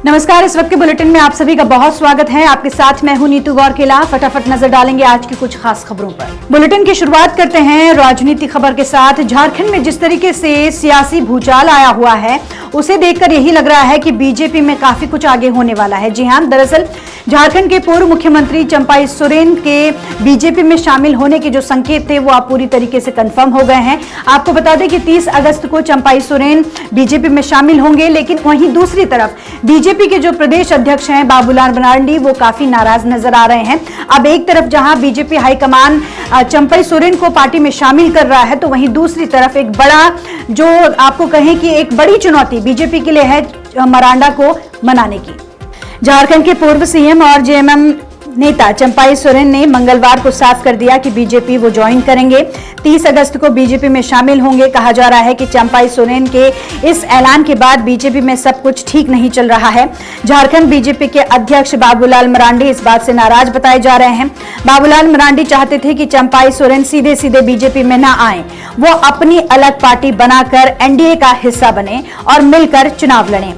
नमस्कार, इस वक्त के बुलेटिन में आप सभी का बहुत स्वागत है। आपके साथ मैं हूं नीतू गौरकेला। फटाफट नजर डालेंगे आज की कुछ खास खबरों पर। बुलेटिन की शुरुआत करते हैं राजनीतिक खबर के साथ। झारखंड में जिस तरीके से सियासी भूचाल आया हुआ है, उसे देखकर यही लग रहा है कि बीजेपी में काफी कुछ आगे होने वाला है। जी हां, दरअसल झारखंड के पूर्व मुख्यमंत्री चंपाई सोरेन के बीजेपी में शामिल होने के जो संकेत थे वो अब पूरी तरीके से कंफर्म हो गए हैं। आपको बता दें कि 30 अगस्त को चंपाई सोरेन बीजेपी में शामिल होंगे, लेकिन वहीं दूसरी तरफ बीजेपी के जो प्रदेश अध्यक्ष हैं बाबूलाल मरांडी, वो काफी नाराज नजर आ रहे हैं। अब एक तरफ जहां बीजेपी हाईकमान चंपाई सोरेन को पार्टी में शामिल कर रहा है, तो वहीं दूसरी तरफ एक बड़ा, जो आपको कहें कि एक बड़ी चुनौती बीजेपी के लिए है मरांडा को मनाने की। झारखंड के पूर्व सीएम और जेएमएम नेता चंपाई सोरेन ने मंगलवार को साफ कर दिया कि बीजेपी वो ज्वाइन करेंगे। 30 अगस्त को बीजेपी में शामिल होंगे। कहा जा रहा है कि चंपाई सोरेन के इस ऐलान के बाद बीजेपी में सब कुछ ठीक नहीं चल रहा है। झारखंड बीजेपी के अध्यक्ष बाबूलाल मरांडी इस बात से नाराज बताए जा रहे हैं। बाबूलाल मरांडी चाहते थे कि चंपाई सोरेन सीधे सीधे बीजेपी में न आए, वो अपनी अलग पार्टी बनाकर एनडीए का हिस्सा बने और मिलकर चुनाव लड़ें।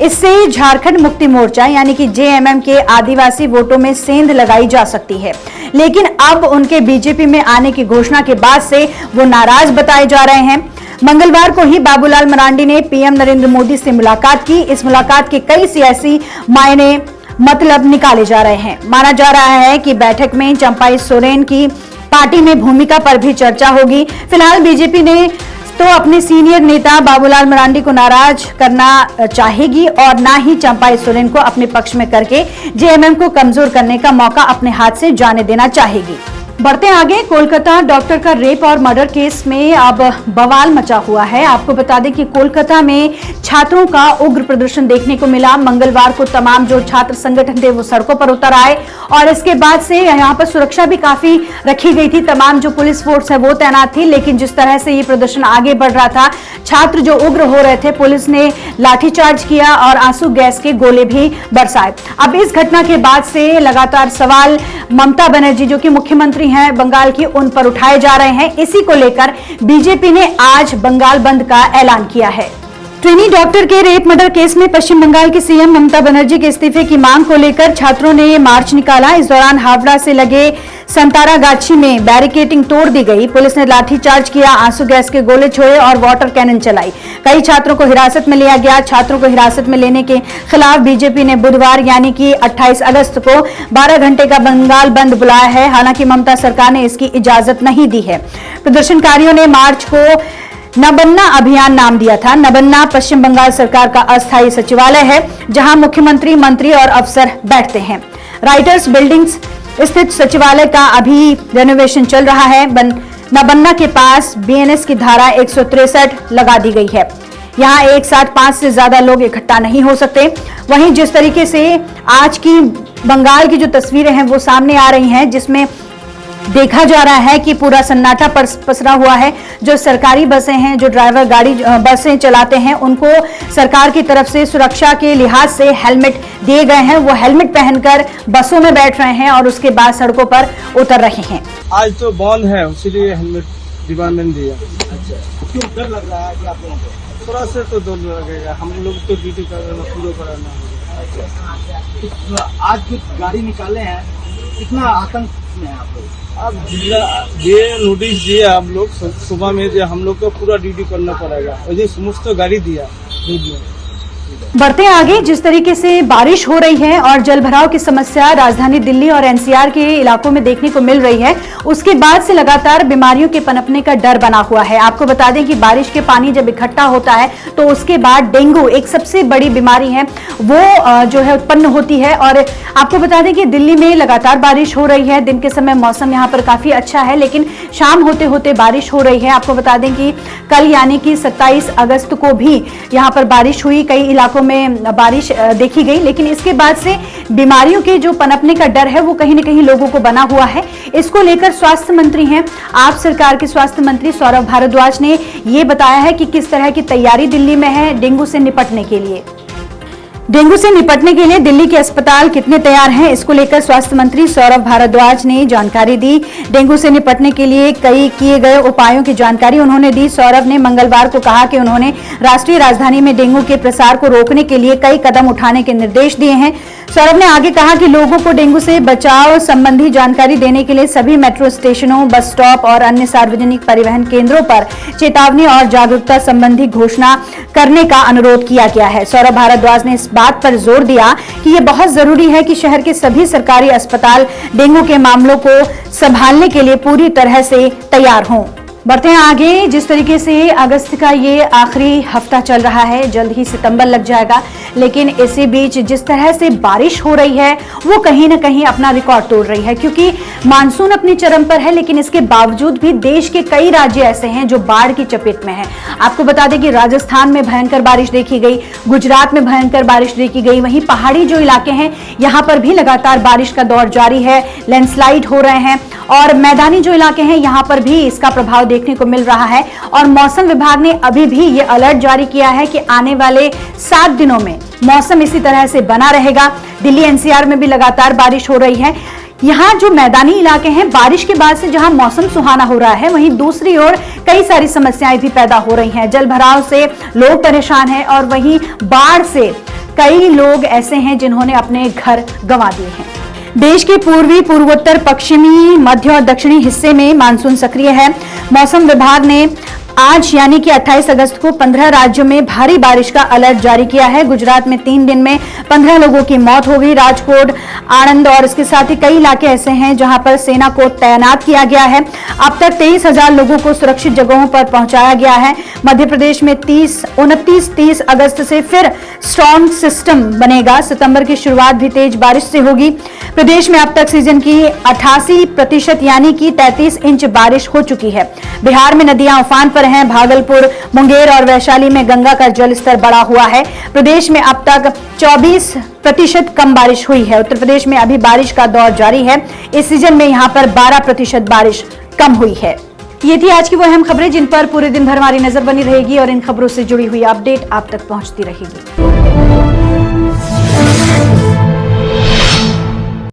इससे झारखंड मुक्ति मोर्चा यानी कि जेएमएम के आदिवासी वोटों में सेंध लगाई जा सकती है। लेकिन अब उनके बीजेपी में आने की घोषणा के बाद से वो नाराज बताए जा रहे हैं। मंगलवार को ही बाबूलाल मरांडी ने पीएम नरेंद्र मोदी से मुलाकात की। इस मुलाकात के कई सियासी मायने मतलब निकाले जा रहे हैं। माना जा रहा है कि बैठक में चंपाई सोरेन की पार्टी में भूमिका पर भी चर्चा होगी। फिलहाल बीजेपी ने तो अपने सीनियर नेता बाबूलाल मरांडी को नाराज करना चाहेगी और ना ही चंपाई सोरेन को अपने पक्ष में करके जेएमएम को कमजोर करने का मौका अपने हाथ से जाने देना चाहेगी। बढ़ते आगे, कोलकाता डॉक्टर का रेप और मर्डर केस में अब बवाल मचा हुआ है। आपको बता दें कि कोलकाता में छात्रों का उग्र प्रदर्शन देखने को मिला। मंगलवार को तमाम जो छात्र संगठन थे वो सड़कों पर उतर आए और इसके बाद से यहाँ पर सुरक्षा भी काफी रखी गई थी। तमाम जो पुलिस फोर्स है वो तैनात थी, लेकिन जिस तरह से ये प्रदर्शन आगे बढ़ रहा था, छात्र जो उग्र हो रहे थे, पुलिस ने लाठीचार्ज किया और आंसू गैस के गोले भी बरसाए। अब इस घटना के बाद से लगातार सवाल ममता बनर्जी जो कि मुख्यमंत्री हैं बंगाल की, उन पर उठाए जा रहे हैं। इसी को लेकर बीजेपी ने आज बंगाल बंद का ऐलान किया है। ट्रेनी डॉक्टर के रेप मर्डर केस में पश्चिम बंगाल की सीएम ममता बनर्जी के इस्तीफे की मांग को लेकर छात्रों ने ये मार्च निकाला। इस दौरान हावड़ा से लगे संतारागाछी में बैरिकेडिंग तोड़ दी गई। पुलिस ने लाठीचार्ज किया, आंसू गैस के गोले छोड़े और वाटर कैनन चलाई। कई छात्रों को हिरासत में लिया गया। छात्रों को हिरासत में लेने के खिलाफ बीजेपी ने बुधवार यानी कि 28 अगस्त को 12 घंटे का बंगाल बंद बुलाया है। हालांकि ममता सरकार ने इसकी इजाजत नहीं दी है। प्रदर्शनकारियों ने मार्च को नबन्ना अभियान नाम दिया था। नबन्ना पश्चिम बंगाल सरकार का अस्थायी सचिवालय है, जहां मुख्यमंत्री, मंत्री और अफसर बैठते हैं। राइटर्स बिल्डिंग्स स्थित सचिवालय का अभी रेनोवेशन चल रहा है। नबन्ना के पास बीएनएस की धारा 163 लगा दी गई है। यहाँ एक साथ 5 से ज्यादा लोग इकट्ठा नहीं हो सकते। वहीं जिस तरीके से आज की बंगाल की जो तस्वीरें हैं वो सामने आ रही हैं, जिसमें देखा जा रहा है कि पूरा सन्नाटा पसरा हुआ है। जो सरकारी बसें हैं, जो ड्राइवर गाड़ी बसें चलाते हैं, उनको सरकार की तरफ से सुरक्षा के लिहाज से हेलमेट दिए गए हैं। वो हेलमेट पहनकर बसों में बैठ रहे हैं और उसके बाद सड़कों पर उतर रहे हैं। आज तो बंद है, इसीलिए हेलमेट डिपार्टमेंट दिया। अच्छा, क्यों डर लग रहा है कि आप लोगों को? थोड़ा से तो डर लगेगा, हम लोग तो ड्यूटी करना पूरा कराना। अच्छा, आज जो गाड़ी निकाले हैं, कितना आतंक में है आप लोग? अब ये नोटिस दिया हम लोग सुबह में, जो हम लोग को पूरा ड्यूटी करना पड़ेगा। और समस्त गाड़ी दिया। बढ़ते आगे, जिस तरीके से बारिश हो रही है और जल भराव की समस्या राजधानी दिल्ली और एनसीआर के इलाकों में देखने को मिल रही है, उसके बाद से लगातार बीमारियों के पनपने का डर बना हुआ है। आपको बता दें कि बारिश के पानी जब इकट्ठा होता है तो उसके बाद डेंगू एक सबसे बड़ी बीमारी है, वो जो है उत्पन्न होती है। और आपको बता दें कि दिल्ली में लगातार बारिश हो रही है। दिन के समय मौसम यहाँ पर काफी अच्छा है, लेकिन शाम होते होते बारिश हो रही है। आपको बता दें कि कल यानी कि 27 अगस्त को भी यहाँ पर बारिश हुई, कई इलाकों में बारिश देखी गई, लेकिन इसके बाद से बीमारियों के जो पनपने का डर है वो कहीं न कहीं लोगों को बना हुआ है। इसको लेकर स्वास्थ्य मंत्री हैं, आप सरकार के स्वास्थ्य मंत्री सौरभ भारद्वाज ने ये बताया है कि किस तरह की तैयारी दिल्ली में है डेंगू से निपटने के लिए। डेंगू से निपटने के लिए दिल्ली के अस्पताल कितने तैयार हैं, इसको लेकर स्वास्थ्य मंत्री सौरभ भारद्वाज ने जानकारी दी। डेंगू से निपटने के लिए कई किए गए उपायों की जानकारी उन्होंने दी। सौरभ ने मंगलवार को कहा कि उन्होंने राष्ट्रीय राजधानी में डेंगू के प्रसार को रोकने के लिए कई कदम उठाने के निर्देश दिए हैं। सौरभ ने आगे कहा कि लोगों को डेंगू से बचाव संबंधी जानकारी देने के लिए सभी मेट्रो स्टेशनों, बस स्टॉप और अन्य सार्वजनिक परिवहन केंद्रों पर चेतावनी और जागरूकता संबंधी घोषणा करने का अनुरोध किया गया है। सौरभ भारद्वाज ने इस बात पर जोर दिया कि यह बहुत जरूरी है कि शहर के सभी सरकारी अस्पताल डेंगू के मामलों को संभालने के लिए पूरी तरह से तैयार हों। बढ़ते हैं आगे। जिस तरीके से अगस्त का ये आखिरी हफ्ता चल रहा है, जल्द ही सितंबर लग जाएगा, लेकिन इसी बीच जिस तरह से बारिश हो रही है वो कहीं ना कहीं अपना रिकॉर्ड तोड़ रही है, क्योंकि मानसून अपने चरम पर है, लेकिन इसके बावजूद भी देश के कई राज्य ऐसे हैं जो बाढ़ की चपेट में हैं। आपको बता दें कि राजस्थान में भयंकर बारिश देखी गई, गुजरात में भयंकर बारिश देखी गई, वहीं पहाड़ी जो इलाके हैं यहां पर भी लगातार बारिश का दौर जारी है, लैंडस्लाइड हो रहे हैं और मैदानी जो इलाके हैं यहां पर भी इसका प्रभाव देखने को मिल रहा है। और मौसम विभाग ने अभी भी ये अलर्ट जारी किया है कि आने वाले 7 दिनों में मौसम इसी तरह से बना रहेगा। दिल्ली एनसीआर में भी लगातार बारिश हो रही है। यहाँ जो मैदानी इलाके हैं, बारिश के बाद से जहां मौसम सुहाना हो रहा है, वहीं दूसरी ओर कई सारी समस्याएं भी पैदा हो रही हैं। जल भराव से लोग परेशान हैं और वहीं बाढ़ से कई लोग ऐसे हैं जिन्होंने अपने घर गंवा दिए हैं। देश के पूर्वी, पूर्वोत्तर, पश्चिमी, मध्य और दक्षिणी हिस्से में मानसून सक्रिय है। मौसम विभाग ने आज यानी कि 28 अगस्त को 15 राज्यों में भारी बारिश का अलर्ट जारी किया है। गुजरात में 3 दिन में 15 लोगों की मौत हो गई। राजकोट, आणंद और इसके साथ ही कई इलाके ऐसे हैं जहां पर सेना को तैनात किया गया है। अब तक 23,000 लोगों को सुरक्षित जगहों पर पहुंचाया गया है। मध्य प्रदेश में 29-30 अगस्त से फिर स्टॉर्म सिस्टम बनेगा। सितंबर की शुरुआत भी तेज बारिश से होगी। प्रदेश में अब तक सीजन की 88% यानी कि 33 इंच बारिश हो चुकी है। बिहार में नदियां उफान पर हैं। भागलपुर, मुंगेर और वैशाली में गंगा का जलस्तर बढ़ा हुआ है। प्रदेश में अब तक 24% कम बारिश हुई है। उत्तर प्रदेश में अभी बारिश का दौर जारी है। इस सीजन में यहां पर 12% बारिश कम हुई है। ये थी आज की वो अहम खबरें जिन पर पूरे दिन भर हमारी नजर बनी रहेगी और इन खबरों से जुड़ी हुई अपडेट आप तक पहुंचती रहेगी।